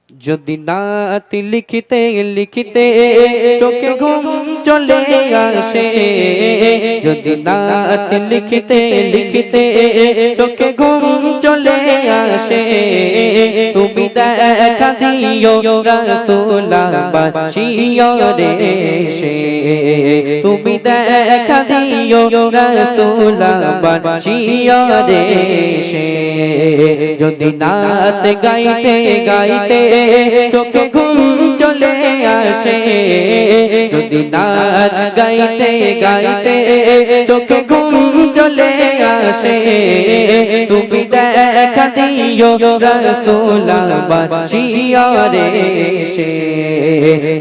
যদি নাত লিখিতে লিখিতে চোখে ঘুম চলে আসে, যদি নাত লিখিতে লিখিতে চোখে ঘুম চলে আসে, তুমি দেখা দিও রাসূলুল্লাহ শিয়রে সে, তুমি দেখা দিও রাসূলুল্লাহ শিয়রে সে। যদি নাত গাইতে গাইতে চোখে ঘুম চলে আসে, যদি নাত গাইতে গাইতে চোখে ঘুম চলে আসে, তুমি দেখা দিও রাসূলুল্লাহ শিয়রে সে,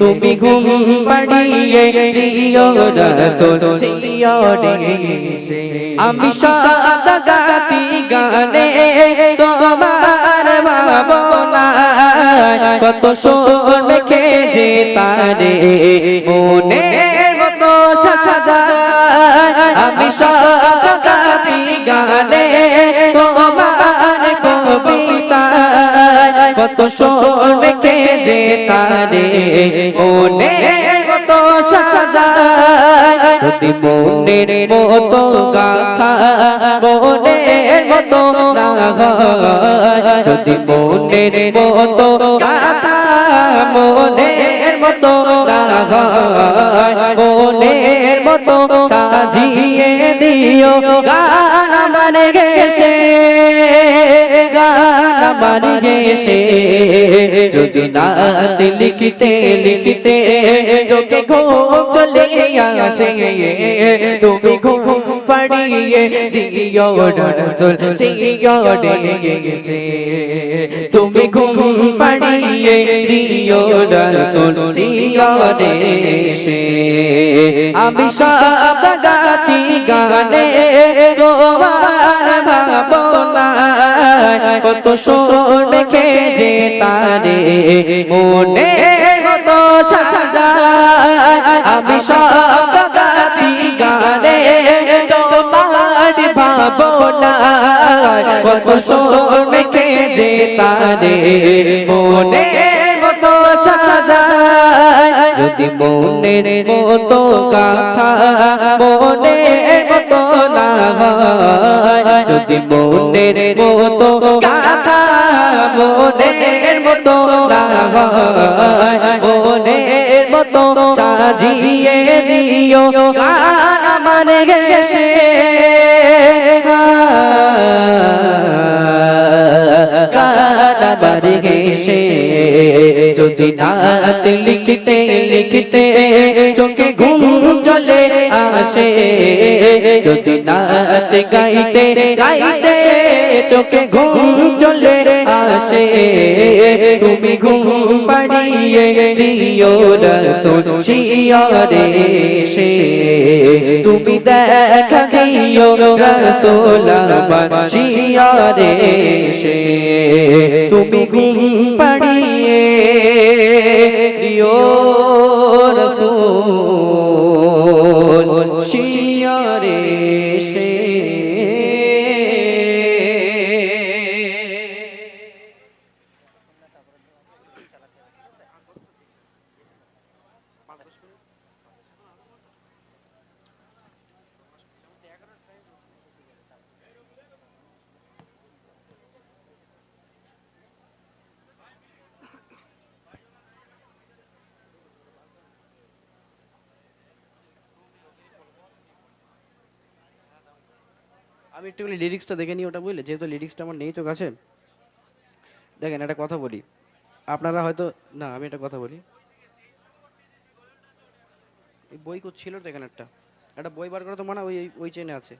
তুমি ঘুম পাড়িয়ে দিও রাসূল শিয়রে সে। আমি সাদা গাতি গানে তোমার ভাবনা, কত সুর মেখে যে তারে মনের মতো সাজায়। আমি সাদা গাতি গানে তোমার কবিতা, কত সুর মেখে যে তারে মনের মতো সাজায়। যদি মনের মতো গাথা মনের মতো না হয়, যদি মনের মতো গাথা মনের মতো না হয়, মনের মতো সাজিয়ে দিও গান আমার গেছে, গান আমার গেছে। যদি নাত লিখিতে লিখিতে চোখে ঘুম চলে আসে, তুমি ঘুম পাড়িয়ে দিও রাসূল শিয়রে সে, তুমি ঘুম পাড়িয়ে দিও রাসূল শিয়রে সে। আমি সাদা গাতি গানে তোমার ভাবনা, কত সুর মেখে যে তারে মনের মতো সাজায়। আমি সাদা গাতি গানে তোমার ভাবনা, কত সুর মেখে যে তারে মনের মতো সাজায়। যদি মনের মতো গাথা মনের মতো না হয়, যদি মনের মতো গাথা মনের মতো না হয়, মনের মতো সাজিয়ে দিও গান আমার গেছে, গান আমার গেছে। যদি নাত লিখতে লিখতে চোখে ঘুম চলে আসে, যদি নাত গাইতে গাইতে চোখে ঘুম চলে আসে, তুমি ঘুম পাড়িয়ে দিও রাসূল শিয়রে সে, তুমি দেখা দিও রাসূলুল্লাহ শিয়রে সে, তুমি ঘুম পাড়িয়ে দিও রাসূল শিয়রে সে। আমি একটু লিরিক্সটা দেখে নিই ওটা, বুঝলে, যেহেতু লিরিক্সটা আমার নেই তো কাছে। দেখেন একটা কথা বলি, আপনারা হয়তো, না আমি একটা কথা বলি, এই বই ছিল তো এখানে একটা, একটা বই বার করা তো মানে ওই ওই চেনে আছে।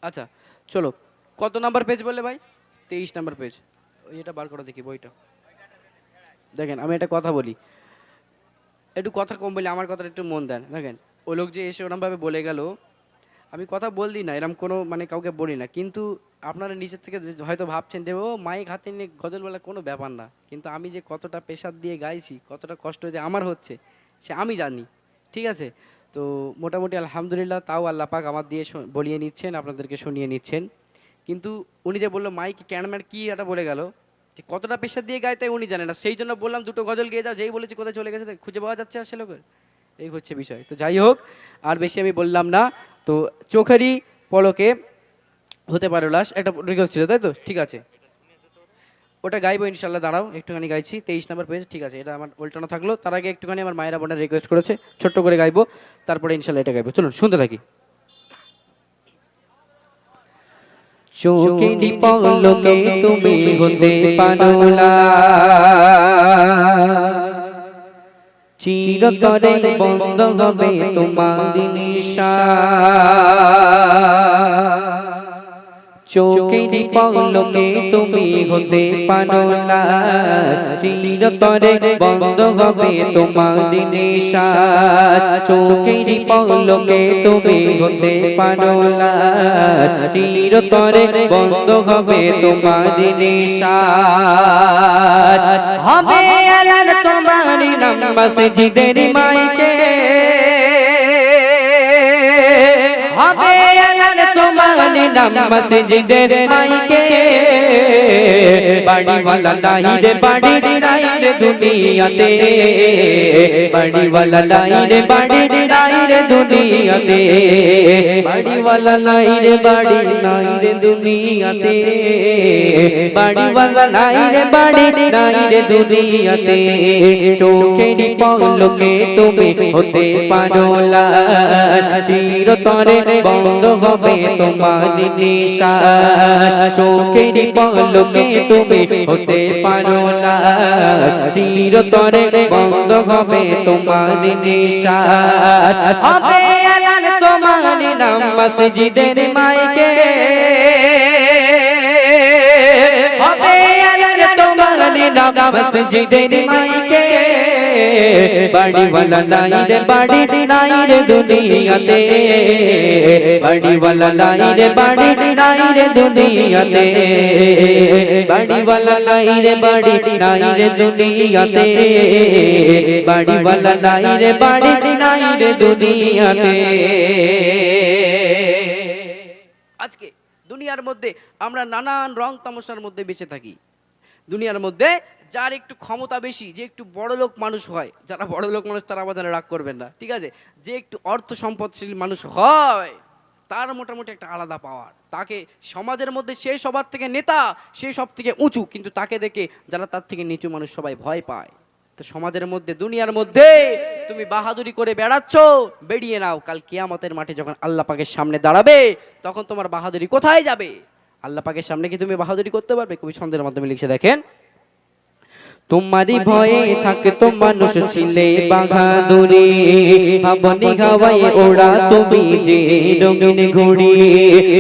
আচ্ছা চলো, কত নাম্বার পেজ বললে ভাই? 23 নাম্বার পেজ। ওই এটা বার করে দেখি বইটা। দেখেন আমি একটা কথা বলি, একটু কথা কম বলি, আমার কথাটা একটু মন দেন। দেখেন ওই লোক যে এসে ওরমভাবে বলে গেল, আমি কথা বললি না, এরকম কোনো মানে কাউকে বলি না, কিন্তু আপনারা নিচের থেকে হয়তো ভাবছেন যে ও মাইক হাতে নিয়ে গজল বলা কোনো ব্যাপার না, কিন্তু আমি যে কতটা প্রেশার দিয়ে গাইছি, কতটা কষ্ট যে আমার হচ্ছে সে আমি জানি, ঠিক আছে। তো মোটামুটি আলহামদুলিল্লাহ, তাও আল্লাহ পাক আমার দিয়ে বলিয়ে নিচ্ছেন, আপনাদেরকে শুনিয়ে নিচ্ছেন। কিন্তু উনি যে বললো মাইক ক্যামেরাম্যান কি এটা বলে গেল, যে কতটা প্রেশার দিয়ে গায় তাই উনি জানে না, সেই জন্য বললাম দুটো গজল গেয়ে যাও, যেই বলেছি কোথায় চলে গেছে খুঁজে পাওয়া যাচ্ছে আর সে লোকের, এই হচ্ছে বিষয়। তো যাই হোক, আর বেশি আমি বললাম না। তো চোখেরই পলকে হতে পারে লাশ, একটা রিকোয়েস্ট ছিল তাই তো, ঠিক আছে, ওটা গাইবো ইনশাল্লাহ। দাঁড়াও একটুখানি গাইছি, 23 নম্বর পেজ, ঠিক আছে, এটা আমার উল্টানো থাকলো। তার আগে একটুখানি আমার মায়েরা বোনের রিকোয়েস্ট করেছে, ছোট্ট করে গাইবো, তারপরে ইনশাল্লাহ এটা গাইবো। চলুন শুনতে থাকি। চোখেরই পলকে তুমি হতে পারো লাশ, চিরতরে বন্ধ হবে তোমার নিঃশ্বাস। চোখেরই পলকে তুমি হতে পারো লাশ, চিরতরে বন্ধ হবে তোমার নিঃশ্বাস। চোখেরই পলকে তুমি হতে পারো লাশ, চিরতরে বন্ধ হবে তোমার নিঃশ্বাস। হবে আলান তোমার নাম মসজিদের মাইকে, হবে আলান তোমার নাম মসজিদের মাইকে। বাড়িওয়ালা নাই রে বাড়ি নাই রে দুনিয়াতে, বাড়িওয়ালা নাই রে বাড়ি নাই রে দুনিয়াতে, বাড়িওয়ালা নাই রে বাড়ি নাই রে দুনিয়াতে, বাড়িওয়ালা নাই রে বাড়ি নাই রে দুনিয়াতে। চোখেরই পলকে তুমি হতে পারো লাশ, চিরতরে বন্ধ হবে তোমার নিঃশ্বাস। চোখেরই পলকে তুমি হতে পারো লাশ, চিরতরে বন্ধ হবে তোমার নিঃশ্বাস। হবে আলান তোমার নাম মসজিদের মাইকে, হবে আলান তোমার নাম মসজিদের মাইকে। বাড়িওয়ালা নাই রে বাড়ি নাই রে দুনিয়াতে, বাড়িওয়ালা নাই রে বাড়ি নাই রে দুনিয়াতে, বাড়িওয়ালা নাই রে বাড়ি নাই রে দুনিয়াতে, বাড়িওয়ালা নাই রে বাড়ি নাই রে দুনিয়াতে। আজকে দুনিয়ার মধ্যে আমরা নানান রং তামাশার মধ্যে বেঁচে থাকি। দুনিয়ার মধ্যে যার একটু ক্ষমতা বেশি, যে একটু বড় লোক মানুষ হয়, যারা বড় লোক মানুষ তারা আবার রাগ করবেন না, ঠিক আছে, যে একটু অর্থ সম্পদশীল মানুষ হয় তার মোটামুটি একটা আলাদা পাওয়ার, তাকে সমাজের মধ্যে সে সবার থেকে নেতা, সে সব থেকে উঁচু, কিন্তু তাকে দেখে যারা তার থেকে নিচু মানুষ সবাই ভয় পায়। তো সমাজের মধ্যে দুনিয়ার মধ্যে তুমি বাহাদুরি করে বেড়াচ্ছ, বেরিয়ে নাও, কাল কিয়ামতের মাঠে যখন আল্লাহ পাকের সামনে দাঁড়াবে তখন তোমার বাহাদুরি কোথায় যাবে? আল্লাহ পাকের সামনে কি তুমি বাহাদুরি করতে পারবে? কবি ছন্দের মাধ্যমে লিখে দেখেন, তোমারই ভয়ে থাকতো মানুষ ছিলে বাহাদুরি, ভাবনি হাওয়ায় ওড়া তুমি যে রঙিন ঘুড়ি।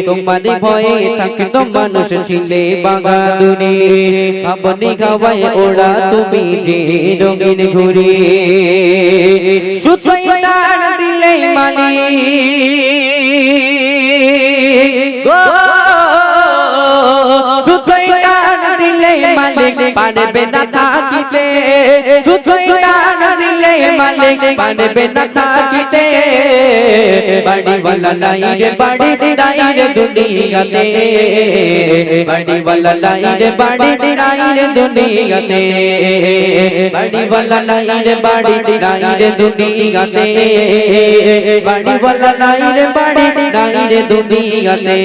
তোমারই ভয়ে থাকতো মানুষ ছিলে বাহাদুরি, ভাবনি হাওয়ায় ওড়া তুমি যে রঙিন ঘুড়ি। সুতোই টান দিলে মালিক, সুতোই টান দিলে মালিক পারবে না থাকিতে, সুতোই টান দিলে মালিক পারবে না থাকিতে। বাড়িওয়ালা নাই রে বাড়ি নাই রে দুনিয়াতে, বাড়িওয়ালা নাই রে বাড়ি নাই রে দুনিয়াতে, বাড়িওয়ালা নাই রে বাড়ি নাই রে দুনিয়াতে, বাড়িওয়ালা নাই রে বাড়ি নাই রে দুনিয়াতে।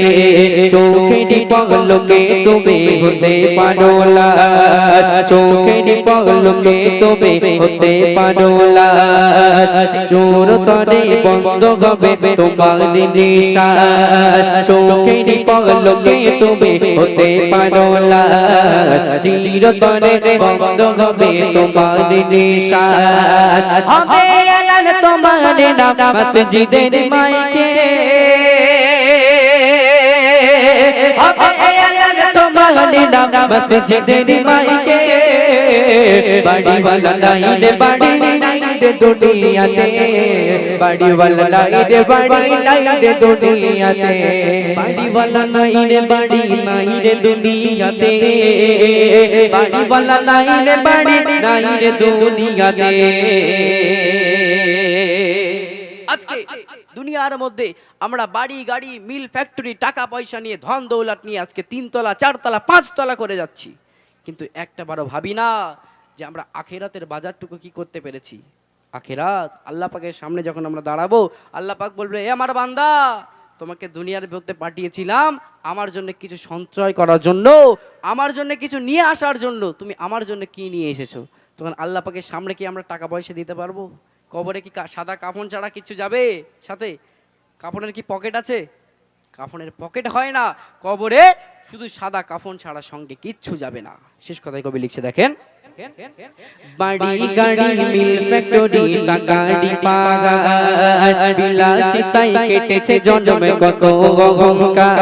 চোখেরই পলকে তুমি হতে পারো লাশ, চোখেরই পলকে তুমি হতে পারো লাশ। চিরতরে বন্ধ হবে তোমার নিঃশ্বাস, চোখেরই পলকে তুমি হতে পারো লাশ। চিরতরে বন্ধ হবে তোমার নিঃশ্বাস। হবে আলান তোমার নাম মসজিদের মাইকে, হবে আলান তোমার নাম মসজিদের মাইকে। বাড়িওয়ালা নাই রে বাড়ি নাই রে দুনিয়াতে বাড়িওয়ালা নাই রে বাড়ি নাই রে দুনিয়াতে বাড়িওয়ালা নাই রে বাড়ি নাই রে দুনিয়াতে বাড়িওয়ালা নাই রে বাড়ি নাই রে দুনিয়াতে আজকে দুনিয়ার মধ্যে আমরা বাড়ি গাড়ি মিল ফ্যাক্টরি টাকা পয়সা নিয়ে ধন দৌলত নিয়ে আজকে 3 তলা 4 তলা 5 তলা করে যাচ্ছি, কিন্তু একটা বারও ভাবি না যে আমরা আখিরাতের বাজারটুকু কি করতে পেরেছি। আখিরাত আল্লাহ পাকের সামনে যখন আমরা দাঁড়াবো, আল্লাহ পাক বলবে, এ আমার বান্দা, তোমাকে দুনিয়ার মধ্যে পাঠিয়েছিলাম আমার জন্য কিছু সঞ্চয় করার জন্য, আমার জন্য কিছু নিয়ে আসার জন্য, তুমি আমার জন্য কি নিয়ে এসেছো। তখন আল্লাহ পাকের সামনে কি আমরা টাকা পয়সা দিতে পারবো? কবরে কি সাদা কাফন ছাড়া কিছু যাবে সাথে? কাফনের কি পকেট আছে? কাফনের পকেট হয় না, কবরে শুধু সাদা কাফন ছাড়া সঙ্গে কিচ্ছু যাবে না। শেষ কথায় কবি লিখছে দেখেন, বাড়ি গাড়ি মিল ফ্যাক্টরি টাকা ডিপাগার বিলাসিতায় কেটেছে জন্মে কত অহংকার।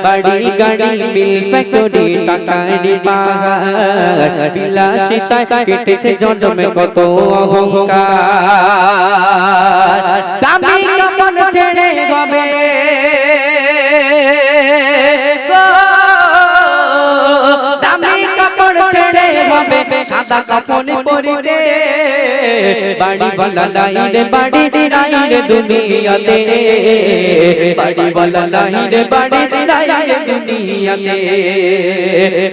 বাড়ি গাড়ি মিল ফ্যাক্টরি টাকা ডিপাগার বিলাসিতায় কেটেছে জন্মে কত অহংকার। দামি কাপড় ছেড়ে গবে দামি কাপড় ছেড়ে হবে সাদা কাফন পরিতে বাড়িওয়ালা নাই রে বাড়ি নাই রে দুনিয়াতে বাড়িওয়ালা নাই রে বাড়ি নাই রে দুনিয়াতে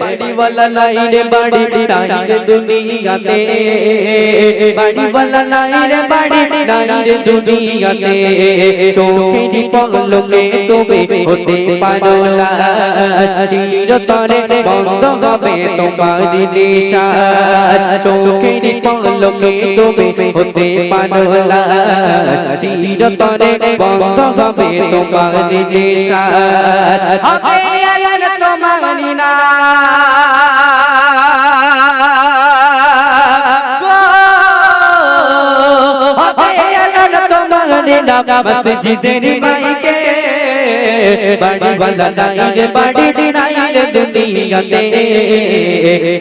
বাড়িওয়ালা নাই রে বাড়ি নাই রে দুনিয়াতে বাড়িওয়ালা নাই রে বাড়ি নাই রে দুনিয়াতে চোখের পলকে তুমি হতে পারো না চিরতরে বন্ধ হবে তোমার নিশান চোখের পলকে তুমি হতে পারো না চিরতরে বন্ধ হবে তোমার নিশান হবে আর তোমার না মসজিদের মাইকে বাড়িওয়ালা নাই রে বাড়ি নাই রে দুনিয়াতে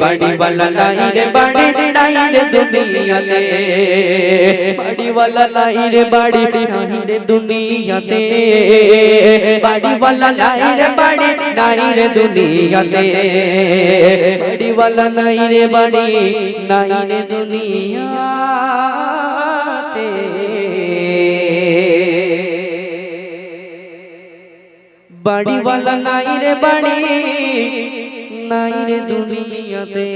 বাড়িওয়ালা নাই রে বাড়ি নাই রে দুনিয়াতে বাড়িওয়ালা নাই রে বাড়ি নাই রে দুনিয়াতে বাড়িওয়ালা নাই রে বাড়ি নাই রে দুনিয়াতে বাড়িওয়ালা নাই রে বাড়ি নাই রে দুনিয়াতে বাড়িওয়ালা নাই রে বাড়ি নাই রে দুনিয়াতে।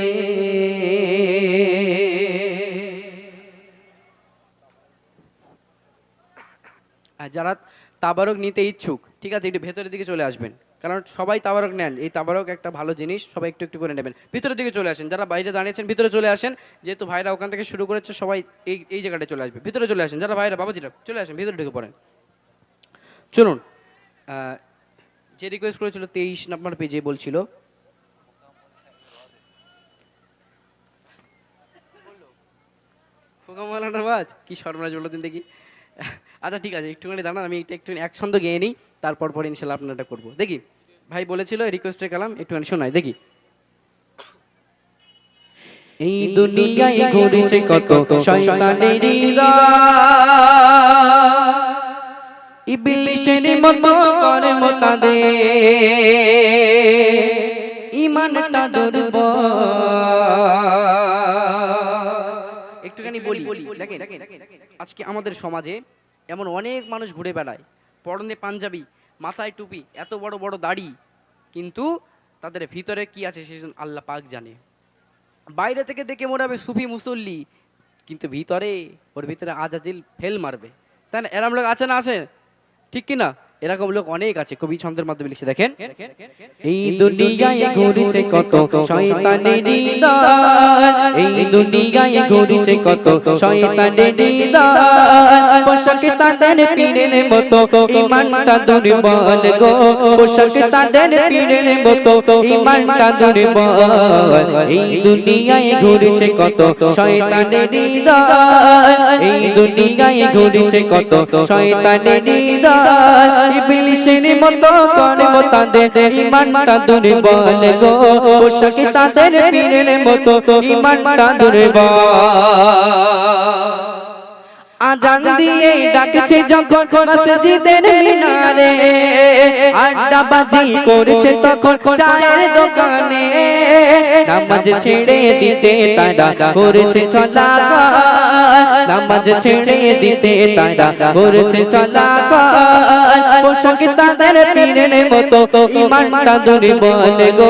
আর যারা তাবারক নিতে ইচ্ছুক, ঠিক আছে, একটু ভেতরের দিকে চলে আসবেন, কারণ সবাই তাবারক নেন। এই তাবারক একটা ভালো জিনিস, সবাই একটু একটু করে নেবেন। ভিতরের দিকে চলে আসেন, যারা বাইরে দাঁড়িয়েছেন ভিতরে চলে আসেন, যেহেতু ভাইরা ওখান থেকে শুরু করেছে সবাই এই জায়গাটায় চলে আসবে। ভিতরে চলে আসেন, যারা ভাইরা বাবাজিরা চলে আসেন, ভিতরে ঢুকে পড়েন। চলুন, যে রিকোয়েস্ট করেছিল 23 নম্বর পেজে বলছিল কি সর্বনাশ বললো দিন দেখি। আচ্ছা ঠিক আছে, একটুখানি দাঁড়ান, আমি একটু এক ছন্দ গেয়ে নিই, তারপর পরে ইনশাল্লাহ আপনারটা করবো। দেখি ভাই বলেছিল রিকোয়েস্টের কালাম একটুখানি শোনাই দেখি। এই দুনিয়ায় ঘুরেছে কত শয়তানের ইবলিসের মতো করে মোতাদে ঈমানটা দুর্বল। একটুখানি বলি দেখেন, আজকে আমাদের সমাজে এমন অনেক মানুষ ঘুরে বেড়ায়, পরনে পাঞ্জাবি, মাথায় টুপি, এত বড় বড় দাড়ি, কিন্তু তাদের ভিতরে কি আছে সেজন আল্লাহ পাক জানে। বাইরে থেকে দেখে মনে হবে সুফি মুসল্লি, কিন্তু ওর ভিতরে আজাদিল ফেল মারবে, তাই না? এরকম লোক আছে না, আছে ঠিক কিনা? এরকম লোক অনেক আছে। কবি ছন্দের মাধ্যমে লিখছে দেখেন, এই দুনিয়ায় ঘুরেছে কত শয়তানের দল, এই দুনিয়ায় ঘুরেছে কত শয়তানের দল, পোশাক তাদের পীরের মতো ঈমানটা দুর্বল গো, পোশাক তাদের পীরের মতো ঈমানটা দুর্বল। এই দুনিয়ায় ঘুরেছে কত শয়তানের দল, এই দুনিয়ায় ঘুরেছে কত শয়তানের দল, ইবলিসের মতো করে তাদের ঈমানটা দুর্বল গো, পোশাক তাদের পীরের মতো ঈমানটা দুর্বল। আজান দিয়ে ডাকছে যখন মসজিদের মিনারে, আড্ডা বাজি করছে তখন চায়ের দোকানে, নামাজ ছেড়ে দিতে তারা করেছে চলাচল, নামাজ ছেড়ে দিতে তারা করেছে চলাচল, পোশাক তাদের পীরের মতো ঈমানটা দুর্বল গো,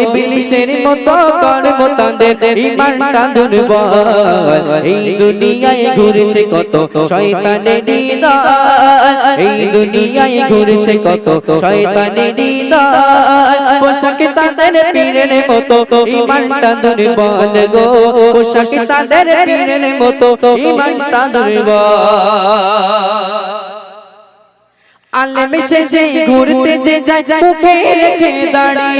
ইবলিসের মতো কর্ম তাদের ঈমানটা দুর্বল, এই দুনিয়ায় ঘুরছে কত শয়তানের দল, এই দুনিয়ায় ঘুরছে কত শয়তানের দল, পোশাক তাদের পীরের মতো ঈমানটা দুর্বল গো, পোশাক তাদের পীরের মতো ঈমানটা দুর্বল। আলেম শেষে ঘুরতে যে যায় মুখে রেখে দাড়ি,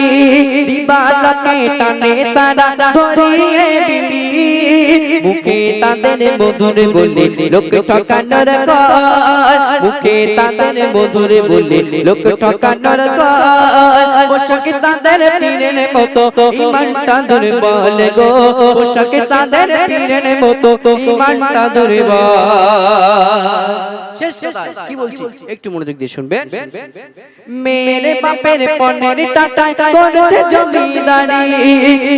দিবালকে টানে তারা ধরিয়ে বিড়ি, মুখে তাদের মধুর বলে লোক ঠকানোর কর, মুখে তাদের মধুর বলে লোক ঠকানোর কর, পোশাক তাদের পীরের মতো ঈমানটা দুর্বল গো, পোশাক তাদের পীরের মতো ঈমানটা দুর্বল। শেষ কথা কি বলছি একটু মনোযোগ দিয়ে শুনবেন। মেরে বাপের পনের টাকায় করছে জমিদারি,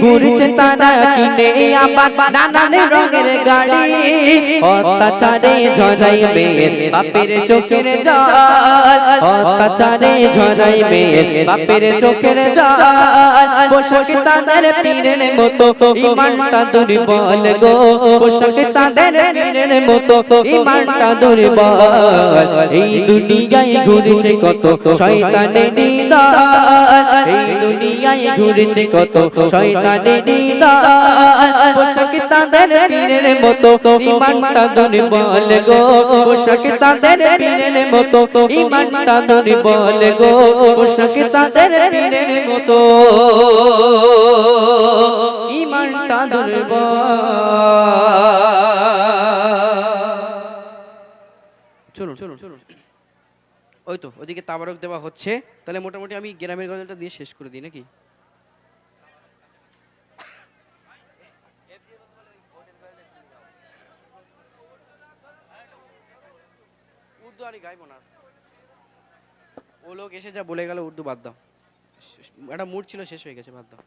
ঘুরছে তারা কিনে আবার নানান রঙের গাড়ি, অত্যাচারে ঝরাই মেয়ের বাপের চোখের জল, অত্যাচারে ঝরাই মেয়ের বাপের চোখের জল, পোশাক তাদের পীরের মতো ঈমানটা দুর্বল গো, পোশাক তাদের পীরের মতো ঈমানটা দুর্বল, এই দুনিয়ায় ঘুরছে কত শয়তানের দল, এই দুনিয়ায় ঘুরছে কত শয়তানের দল, পোশাক তাদের পীরের মতো ঈমানটা দুর্বল গো, পোশাক তাদের পীরের মতো ঈমানটা দুর্বল গো, পোশাক তাদের পীরের মতো ঈমানটা দুর্বল। চলুন চলুন, ওই তো ওদিকে তাবারক দেওয়া হচ্ছে, তাহলে মোটামুটি আমি গ্রামের গজলটা দিয়ে শেষ করে দিই নাকি? উর্দু আমি গাইবো না, ও লোক এসে যা বলে গেল উর্দু বাদ দাও, একটা মুড ছিল শেষ হয়ে গেছে, বাদ দাও।